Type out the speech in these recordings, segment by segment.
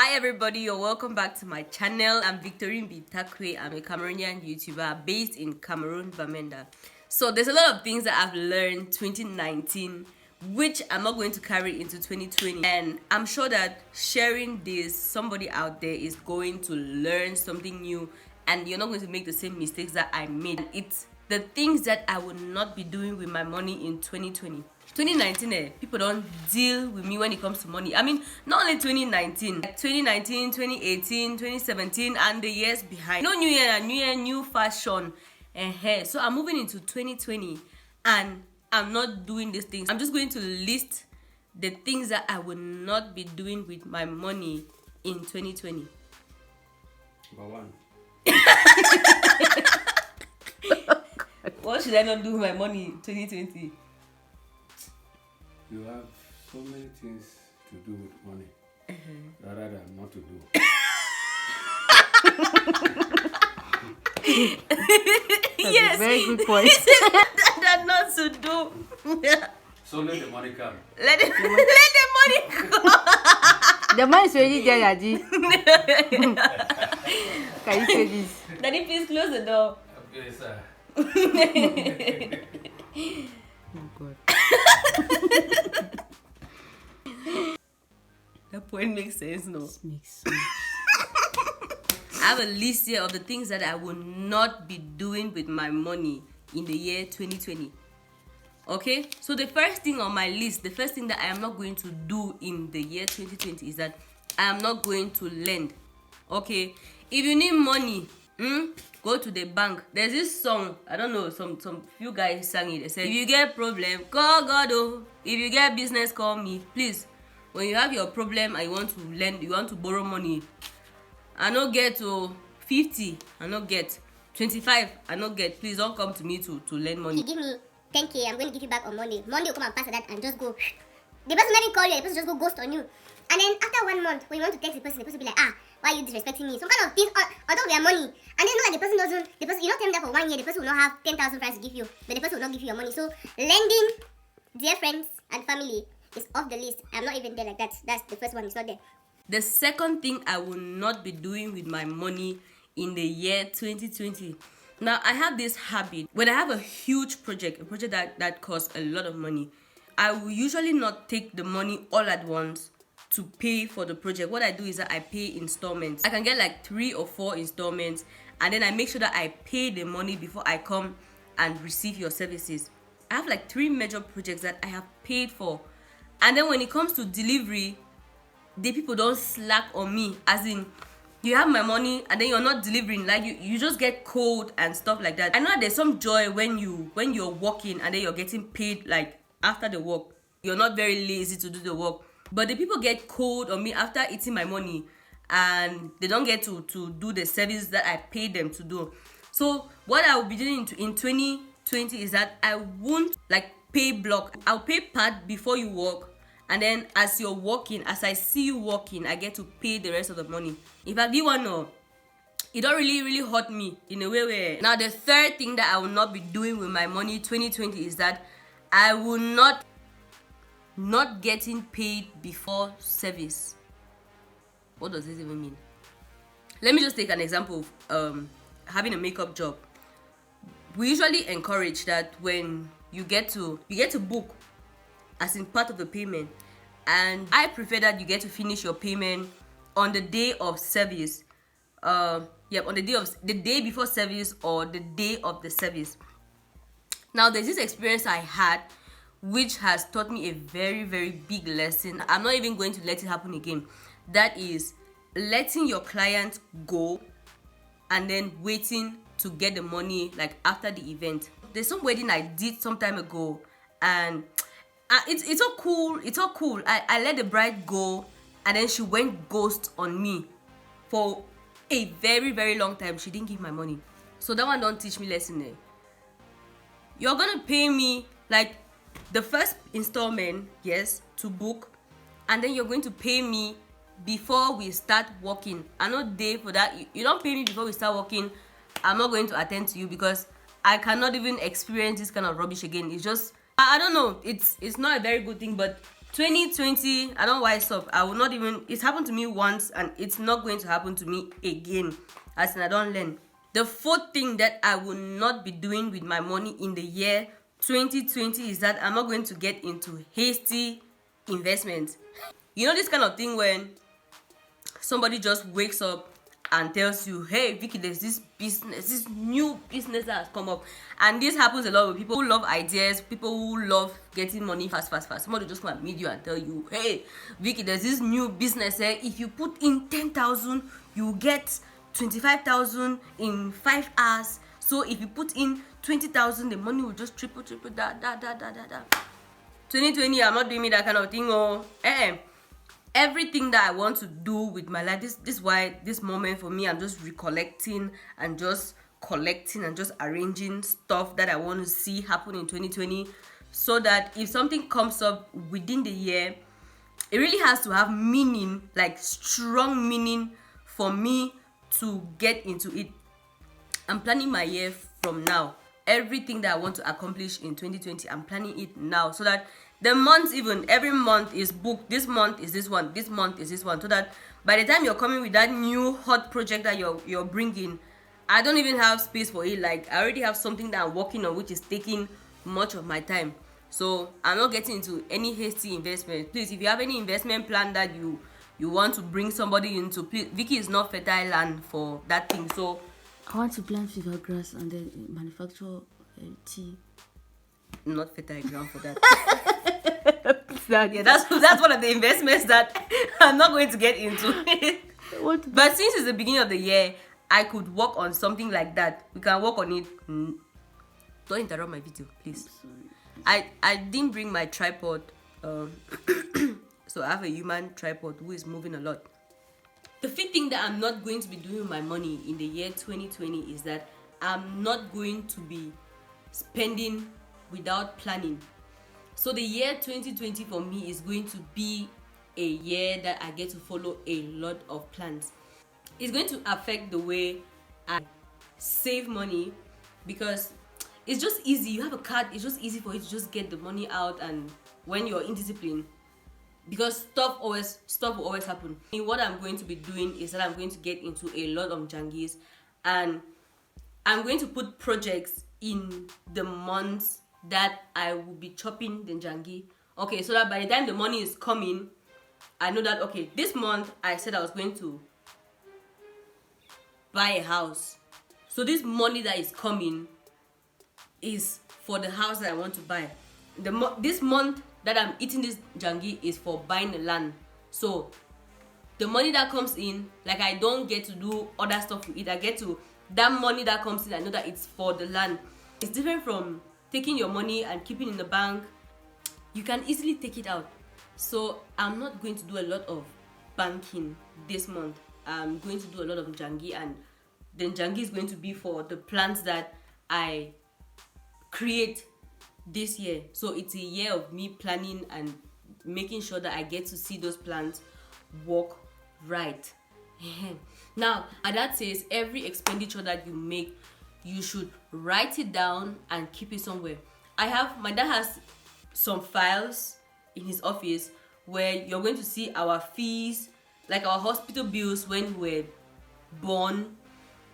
Hi everybody, you're welcome back to my channel. I'm Victorine Bitakwe. I'm a Cameroonian YouTuber based in Cameroon, Bamenda. So there's a lot of things that I've learned 2019 which I'm not going to carry into 2020, and I'm sure that sharing this, somebody out there is going to learn something new and you're not going to make the same mistakes that I made. It's the things that I will not be doing with my money in 2020. 2019, people don't deal with me when it comes to money. I mean, not only 2019, like 2019, 2018, 2017, and the years behind. No new year, new fashion. So I'm moving into 2020, and I'm not doing these things. I'm just going to list the things that I will not be doing with my money in 2020. Number one. What should I not do with my money in 2020? You have so many things to do with money rather than not to do. Yes, very good point. that not to do. So let the money come. Let the money go. The man is already there, Yaji. Can you say this? Daddy, please close the door. Okay, sir. Oh God. That point makes sense, no? This makes sense. I have a list here of the things that I will not be doing with my money in the year 2020. Okay, so the first thing on my list, the first thing that I am not going to do in the year 2020 is that I am not going to lend. Okay, if you need money, go to the bank. There's this song, I don't know, some few guys sang it. They said, if you get problem, call God. Oh, if you get business, call me. Please, when you have your problem and you want to lend, you want to borrow money, I no get to 50, I no get 25, I no get. Please don't come to me to lend money. You give me 10k, I'm going to give you back on Monday. Monday will come and pass that and just go. The person not even call you, the person just go ghost on you. And then after 1 month, when you want to text the person will be like, why are you disrespecting me? Some kind of things on top of their money. And then know that the person, you not tell them that for 1 year, the person will not have 10,000 francs to give you, but the person will not give you your money. So lending, dear friends and family, is off the list. I'm not even there like that. That's the first one, it's not there. The second thing I will not be doing with my money in the year 2020. Now, I have this habit. When I have a huge project, a project that costs a lot of money, I will usually not take the money all at once to pay for the project. What I do is that I pay installments. I can get like 3 or 4 installments, and then I make sure that I pay the money before I come and receive your services. I have like 3 major projects that I have paid for. And then when it comes to delivery, the people don't slack on me, as in you have my money and then you're not delivering, like you just get cold and stuff like that. I know that there's some joy when you're working and then you're getting paid like after the work. You're not very lazy to do the work, but the people get cold on me after eating my money and they don't get to do the service that I paid them to do. So what I will be doing in 2020 is that I won't like pay block. I'll pay part before you work, and then as you're working, as I see you working, I get to pay the rest of the money. In fact, you want to know, it don't really hurt me in a way where... Now, the third thing that I will not be doing with my money 2020 is that I will not getting paid before service. What does this even mean? Let me just take an example of having a makeup job. We usually encourage that when you get to book as in part of the payment, and I prefer that you get to finish your payment on the day of service. On the day before service or the day of the service. Now, there's this experience I had which has taught me a very big lesson. I'm not even going to let it happen again. That is letting your client go and then waiting to get the money like after the event. There's some wedding I did some time ago, and it's all cool. I let the bride go, and then she went ghost on me for a very long time. She didn't give my money. So that one don't teach me lesson there. You're gonna pay me like the first installment, yes, to book, and then you're going to pay me before we start working. I'm not there for that. You don't pay me before we start working, I'm not going to attend to you because I cannot even experience this kind of rubbish again. It's just, I don't know, it's not a very good thing, but 2020, I don't wise up. I will not even. It's happened to me once, and it's not going to happen to me again. As in, I don't learn. The fourth thing that I will not be doing with my money in the year 2020 is that I'm not going to get into hasty investments. You know this kind of thing when somebody just wakes up and tells you, hey Vicky, there's this business, this new business that has come up. And this happens a lot with people who love ideas, people who love getting money fast. Somebody just come and meet you and tell you, hey Vicky, there's this new business, if you put in 10,000 you get 25,000 in 5 hours. So if you put in 20,000, the money will just triple that. 2020, I'm not doing me that kind of thing. Everything that I want to do with my life, this is why this moment for me, I'm just recollecting and just collecting and just arranging stuff that I want to see happen in 2020, so that if something comes up within the year, it really has to have meaning, like strong meaning for me to get into it. I'm planning my year from now. Everything that I want to accomplish in 2020, I'm planning it now, so that the months, even every month is booked. This month is this one, this month is this one, so that by the time you're coming with that new hot project that you're bringing, I don't even have space for it. Like, I already have something that I'm working on, which is taking much of my time. So I'm not getting into any hasty investment. Please, if you have any investment plan that you want to bring somebody into, please, Vicky is not fertile land for that thing. So I want to plant fever grass and then manufacture tea. Not fertile ground for that. Yeah, That's one of the investments that I'm not going to get into. What? But since it's the beginning of the year, I could work on something like that. We can work on it. Don't interrupt my video, please. I didn't bring my tripod, so I have a human tripod who is moving a lot. The fifth thing that I'm not going to be doing with my money in the year 2020 is that I'm not going to be spending without planning. So the year 2020 for me is going to be a year that I get to follow a lot of plans. It's going to affect the way I save money, because it's just easy. You have a card, it's just easy for you to just get the money out, and when you're indisciplined, because stuff will always happen. And what I'm going to be doing is that I'm going to get into a lot of jangis, and I'm going to put projects in the months that I will be chopping the jangi. Okay, so that by the time the money is coming, I know that, okay, this month I said I was going to buy a house. So this money that is coming is for the house that I want to buy. This month that I'm eating this jangi is for buying the land. So the money that comes in, like, I don't get to do other stuff with it. I get to, that money that comes in, I know that it's for the land. It's different from taking your money and keeping in the bank. You can easily take it out. So I'm not going to do a lot of banking this month. I'm going to do a lot of jangi, and then jangi is going to be for the plans that I create this year. So it's a year of me planning and making sure that I get to see those plans work right. Now, and that says every expenditure that you make, you should write it down and keep it somewhere. My dad has some files in his office where you're going to see our fees, like our hospital bills when we were born.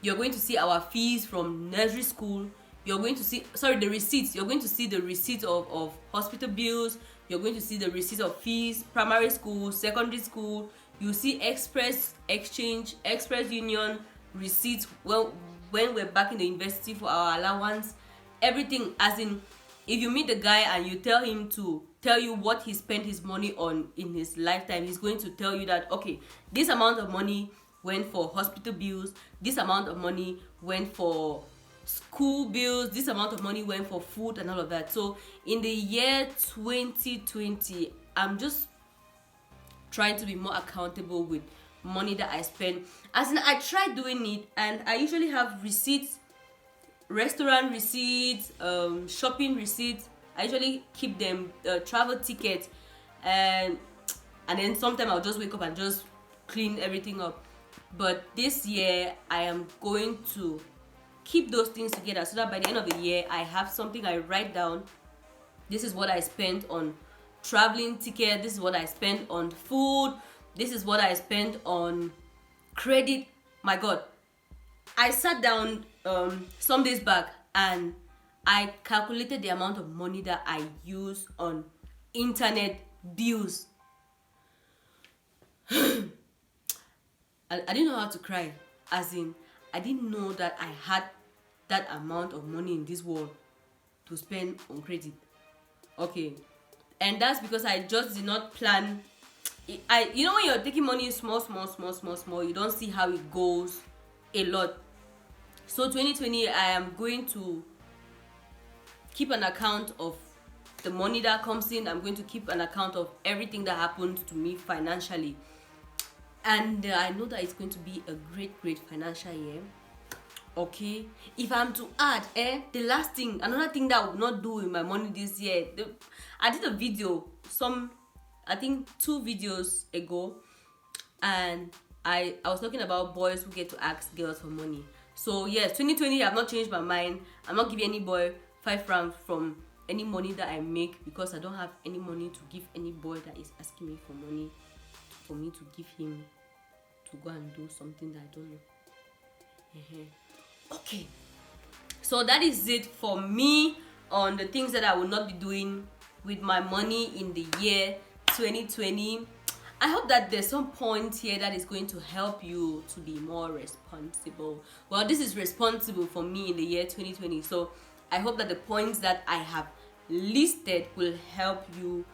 You're going to see our fees from nursery school. You're going to see, the receipts. You're going to see the receipts of hospital bills. You're going to see the receipts of fees, primary school, secondary school. You see Express Exchange, Express Union receipts. Well, when we're back in the university for our allowance, everything. As in, if you meet the guy and you tell him to tell you what he spent his money on in his lifetime, he's going to tell you that, okay, this amount of money went for hospital bills, this amount of money went for school bills, this amount of money went for food and all of that. So in the year 2020, I'm just trying to be more accountable with money that I spend. As in, I try doing it, and I usually have receipts, restaurant receipts, shopping receipts. I usually keep them, travel tickets, and then sometimes I'll just wake up and just clean everything up. But this year I am going to keep those things together, so that by the end of the year I have something I write down. This is what I spent on traveling ticket, this is what I spent on food, this is what I spent on credit. My God, I sat down some days back and I calculated the amount of money that I use on internet bills. I didn't know how to cry, as in I didn't know that I had that amount of money in this world to spend on credit. Okay, and that's because I just did not plan. You know, when you're taking money small, you don't see how it goes a lot. So 2020, I am going to keep an account of the money that comes in. I'm going to keep an account of everything that happens to me financially. And I know that it's going to be a great financial year. Okay, if I'm to add the last thing, another thing that I would not do with my money this year, I did a video I think 2 videos ago, and I was talking about boys who get to ask girls for money. So yes, 2020, I've not changed my mind. I'm not giving any boy 5 francs from any money that I make, because I don't have any money to give any boy that is asking me for money, for me to give him to go and do something that I don't know. Okay, so that is it for me on the things that I will not be doing with my money in the year 2020. I hope that there's some point here that is going to help you to be more responsible. Well, this is responsible for me in the year 2020, so I hope that the points that I have listed will help you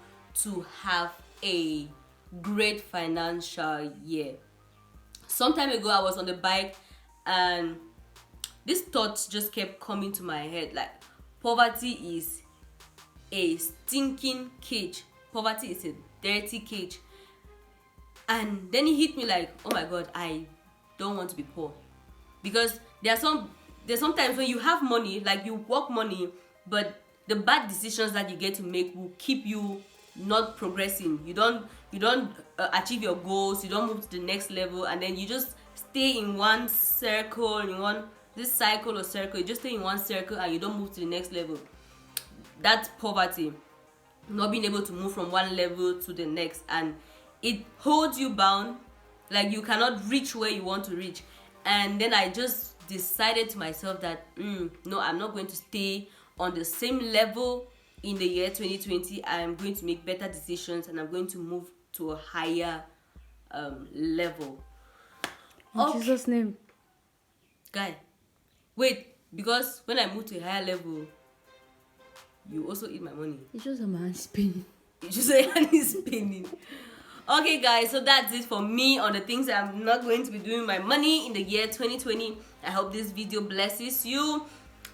to have a great financial year. Some time ago, I was on the bike and this thought just kept coming to my head, like, poverty is a stinking cage. Poverty is a dirty cage. And then it hit me like, oh my God, I don't want to be poor. Because there's sometimes when you have money, like you work money, but the bad decisions that you get to make will keep you not progressing. You don't achieve your goals, you don't move to the next level, and then you just stay in one circle, this cycle or circle. You just stay in one circle and you don't move to the next level. That's poverty. Not being able to move from one level to the next, and it holds you bound, like you cannot reach where you want to reach. And then I just decided to myself that no, I'm not going to stay on the same level in the year 2020. I'm going to make better decisions and I'm going to move to a higher level. In Jesus' name. Guy, wait, because when I move to a higher level, you also eat my money. It's just a man spinning. You just say hand is spinning. Okay, guys, so that's it for me on the things that I'm not going to be doing with my money in the year 2020. I hope this video blesses you.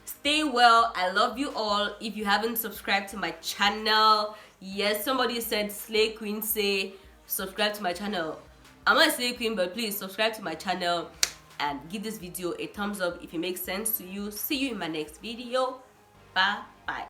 Stay well. I love you all. If you haven't subscribed to my channel, yes, somebody said Slay Queen say subscribe to my channel. I'm not a Slay Queen, but please subscribe to my channel and give this video a thumbs up if it makes sense to you. See you in my next video. Bye.